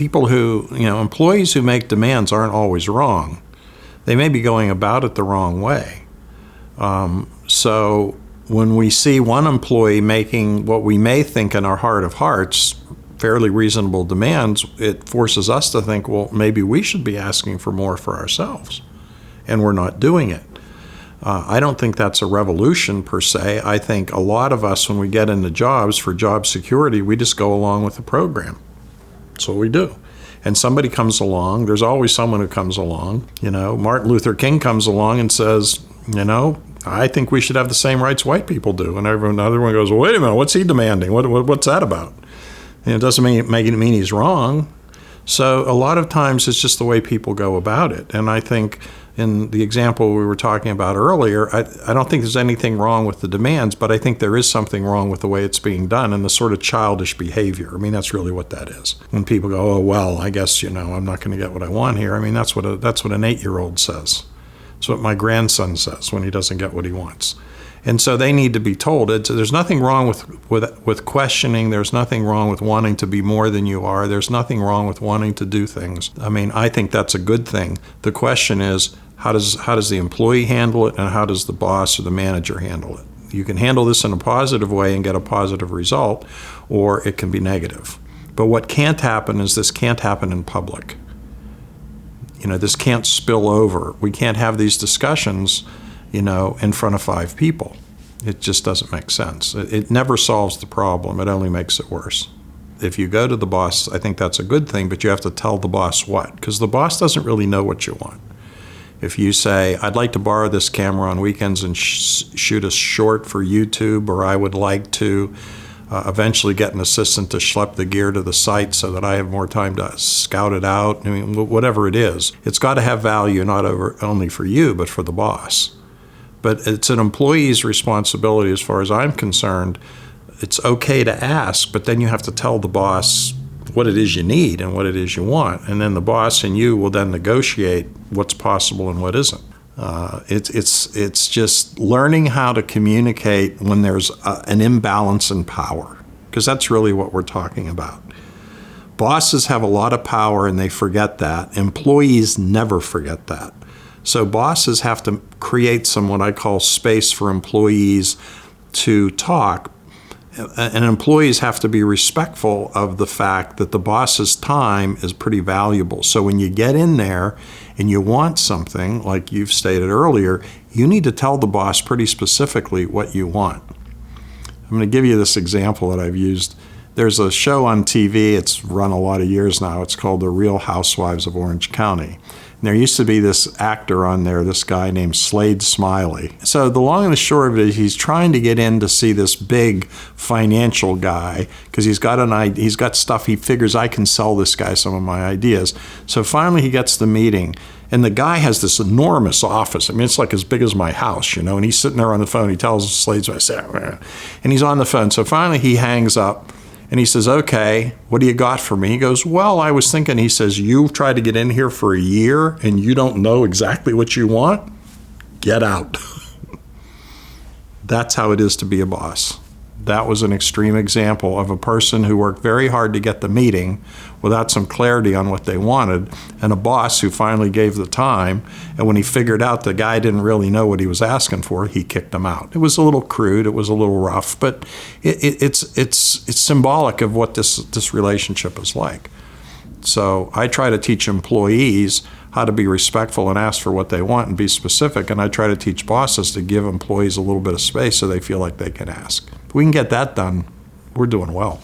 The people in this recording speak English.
employees who make demands aren't always wrong. They may be going about it the wrong way. So when we see one employee making what we may think in our heart of hearts fairly reasonable demands, it forces us to think, well, maybe we should be asking for more for ourselves, and we're not doing it. I don't think that's a revolution per se. I think a lot of us, when we get into jobs for job security, we just go along with the program. That's what we do. And somebody comes along, there's always someone who comes along. Martin Luther King comes along and says, I think we should have the same rights white people do. And everyone goes, well, wait a minute, what's he demanding? What's that about? And it doesn't mean he's wrong. So a lot of times it's just the way people go about it. And I think in the example we were talking about earlier, I don't think there's anything wrong with the demands, but I think there is something wrong with the way it's being done and the sort of childish behavior. I mean, that's really what that is. When people go, oh, well, I guess, I'm not going to get what I want here. I mean, that's what an 8-year-old says. It's what my grandson says when he doesn't get what he wants. And so they need to be told. There's nothing wrong with questioning. There's nothing wrong with wanting to be more than you are. There's nothing wrong with wanting to do things. I mean, I think that's a good thing. The question is, how does the employee handle it, and how does the boss or the manager handle it? You can handle this in a positive way and get a positive result, or it can be negative. But what can't happen is this can't happen in public. This can't spill over. We can't have these discussions in front of 5 people. It just doesn't make sense. It never solves the problem. It only makes it worse. If you go to the boss, I think that's a good thing, but you have to tell the boss what, because the boss doesn't really know what you want. If you say, I'd like to borrow this camera on weekends and shoot a short for YouTube, or I would like to eventually get an assistant to schlep the gear to the site so that I have more time to scout it out, I mean, whatever it is, it's got to have value not only for you, but for the boss. But it's an employee's responsibility, as far as I'm concerned. It's okay to ask, but then you have to tell the boss what it is you need and what it is you want. And then the boss and you will then negotiate what's possible and what isn't. It's just learning how to communicate when there's an imbalance in power, because that's really what we're talking about. Bosses have a lot of power and they forget that. Employees never forget that. So bosses have to create some what I call space for employees to talk, and employees have to be respectful of the fact that the boss's time is pretty valuable. So when you get in there and you want something, like you've stated earlier, you need to tell the boss pretty specifically what you want. I'm going to give you this example that I've used. There's a show on TV, it's run a lot of years now, it's called The Real Housewives of Orange County. And there used to be this actor on there, this guy named Slade Smiley. So the long and the short of it is he's trying to get in to see this big financial guy because he's got stuff he figures I can sell this guy some of my ideas. So finally he gets the meeting. And the guy has this enormous office. I mean, it's like as big as my house, and he's sitting there on the phone. He tells Slade, and he's on the phone. So finally he hangs up. And he says, okay, what do you got for me? He goes, well, I was thinking, he says, you've tried to get in here for a year and you don't know exactly what you want? Get out. That's how it is to be a boss. That was an extreme example of a person who worked very hard to get the meeting without some clarity on what they wanted, and a boss who finally gave the time, and when he figured out the guy didn't really know what he was asking for, he kicked him out. It was a little crude, it was a little rough, but it's symbolic of what this relationship is like. So I try to teach employees how to be respectful and ask for what they want and be specific, and I try to teach bosses to give employees a little bit of space so they feel like they can ask. If we can get that done, we're doing well.